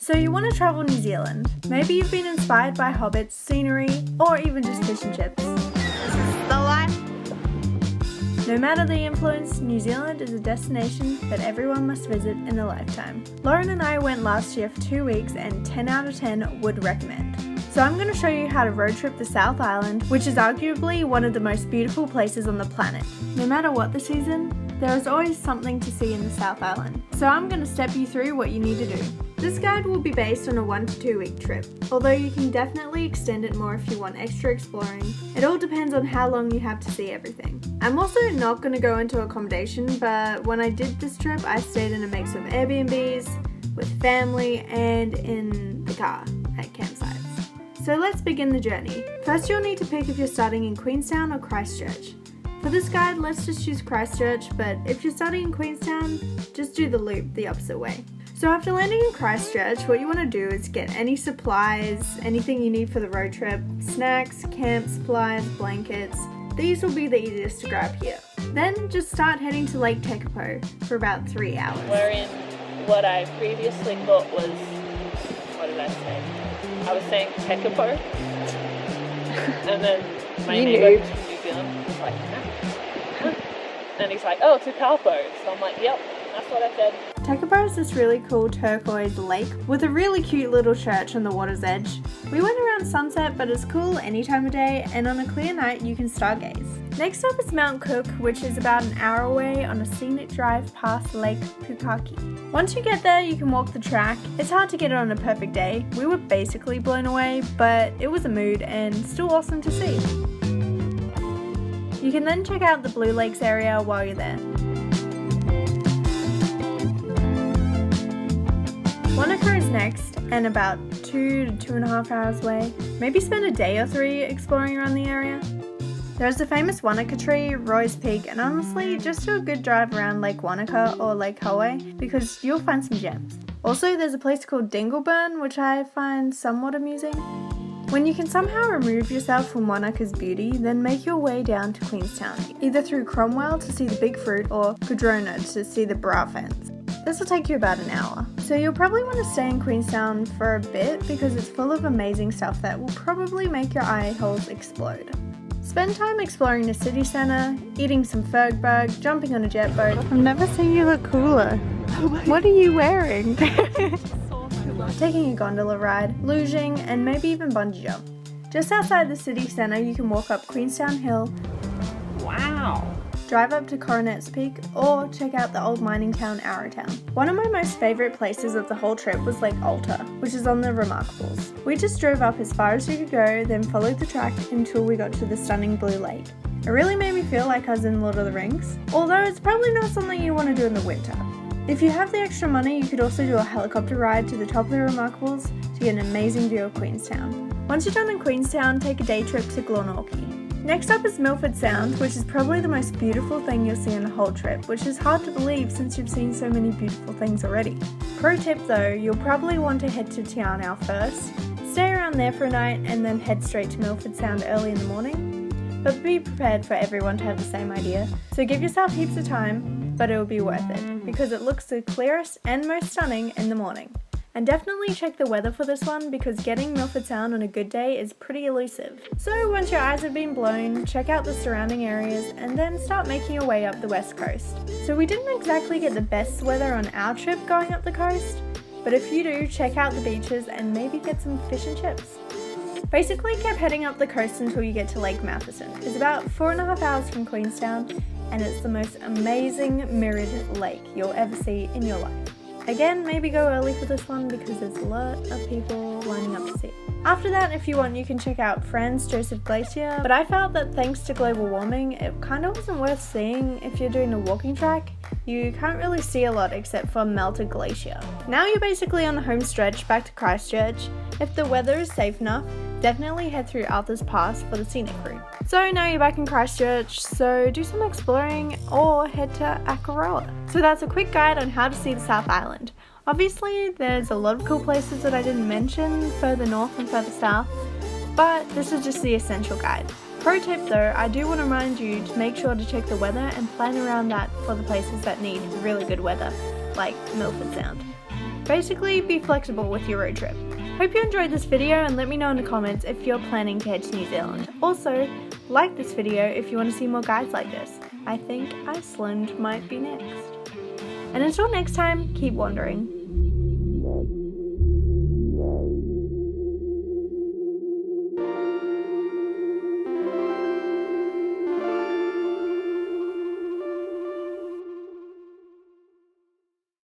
So you want to travel New Zealand. Maybe you've been inspired by hobbits, scenery, or even just fish and chips. This is the life. No matter the influence, New Zealand is a destination that everyone must visit in a lifetime. Lauren and I went last year for 2 weeks and 10 out of 10 would recommend. So I'm going to show you how to road trip the South Island, which is arguably one of the most beautiful places on the planet. No matter what the season, there is always something to see in the South Island. So I'm going to step you through what you need to do. This guide will be based on a 1 to 2 week trip, although you can definitely extend it more if you want extra exploring. It all depends on how long you have to see everything. I'm also not going to go into accommodation, but when I did this trip, I stayed in a mix of Airbnbs, with family, and in the car at campsites. So let's begin the journey. First you'll need to pick if you're starting in Queenstown or Christchurch. For this guide, let's just choose Christchurch, but if you're starting in Queenstown, just do the loop the opposite way. So after landing in Christchurch, what you want to do is get any supplies, anything you need for the road trip, snacks, camp supplies, blankets. These will be the easiest to grab here. Then just start heading to Lake Tekapo for about 3 hours. We're in what I previously thought was, what did I say? I was saying Tekapo. And then my neighbour from New Zealand was like, huh? And he's like, oh, Tekapo. So I'm like, yep, that's what I said. Tekapo is this really cool turquoise lake with a really cute little church on the water's edge. We went around sunset, but it's cool any time of day, and on a clear night you can stargaze. Next up is Mount Cook, which is about an hour away on a scenic drive past Lake Pukaki. Once you get there, you can walk the track. It's hard to get it on a perfect day. We were basically blown away, but it was a mood and still awesome to see. You can then check out the Blue Lakes area while you're there. Wanaka is next, and about 2 to 2.5 hours away. Maybe spend a day or 3 exploring around the area. There's the famous Wanaka tree, Roy's Peak, and honestly, just do a good drive around Lake Wanaka or Lake Hawaii because you'll find some gems. Also, there's a place called Dingleburn, which I find somewhat amusing. When you can somehow remove yourself from Wanaka's beauty, then make your way down to Queenstown, either through Cromwell to see the Big Fruit or Codrona to see the bra fence. This will take you about an hour. So you'll probably want to stay in Queenstown for a bit because it's full of amazing stuff that will probably make your eye holes explode. Spend time exploring the city centre, eating some Fergburg, jumping on a jet boat. I've never seen you look cooler. What are you wearing? Taking a gondola ride, luging, and maybe even bungee jump. Just outside the city centre you can walk up Queenstown Hill. Wow! Drive up to Coronet's Peak, or check out the old mining town Arrowtown. One of my most favourite places of the whole trip was Lake Alta, which is on the Remarkables. We just drove up as far as we could go, then followed the track until we got to the stunning blue lake. It really made me feel like I was in Lord of the Rings, although it's probably not something you want to do in the winter. If you have the extra money, you could also do a helicopter ride to the top of the Remarkables to get an amazing view of Queenstown. Once you're done in Queenstown, take a day trip to Glenorchy. Next up is Milford Sound, which is probably the most beautiful thing you'll see in the whole trip, which is hard to believe since you've seen so many beautiful things already. Pro tip though, you'll probably want to head to Te Anau first, stay around there for a night, and then head straight to Milford Sound early in the morning. But be prepared for everyone to have the same idea, so give yourself heaps of time, but it will be worth it, because it looks the clearest and most stunning in the morning. And definitely check the weather for this one because getting Milford Sound on a good day is pretty elusive. So once your eyes have been blown, check out the surrounding areas and then start making your way up the west coast. So we didn't exactly get the best weather on our trip going up the coast, but if you do, check out the beaches and maybe get some fish and chips. Basically keep heading up the coast until you get to Lake Matheson. It's about 4.5 hours from Queenstown and it's the most amazing mirrored lake you'll ever see in your life. Again, maybe go early for this one because there's a lot of people lining up to see it. After that, if you want, you can check out Franz Josef Glacier, but I felt that thanks to global warming, it kind of wasn't worth seeing if you're doing a walking track. You can't really see a lot except for melted glacier. Now you're basically on the home stretch back to Christchurch. If the weather is safe enough, definitely head through Arthur's Pass for the scenic route. So now you're back in Christchurch, so do some exploring or head to Akaroa. So that's a quick guide on how to see the South Island. Obviously there's a lot of cool places that I didn't mention further north and further south, but this is just the essential guide. Pro tip though, I do want to remind you to make sure to check the weather and plan around that for the places that need really good weather, like Milford Sound. Basically, be flexible with your road trip. Hope you enjoyed this video and let me know in the comments if you're planning to head to New Zealand. Also, like this video if you want to see more guides like this. I think Iceland might be next. And until next time, keep wandering.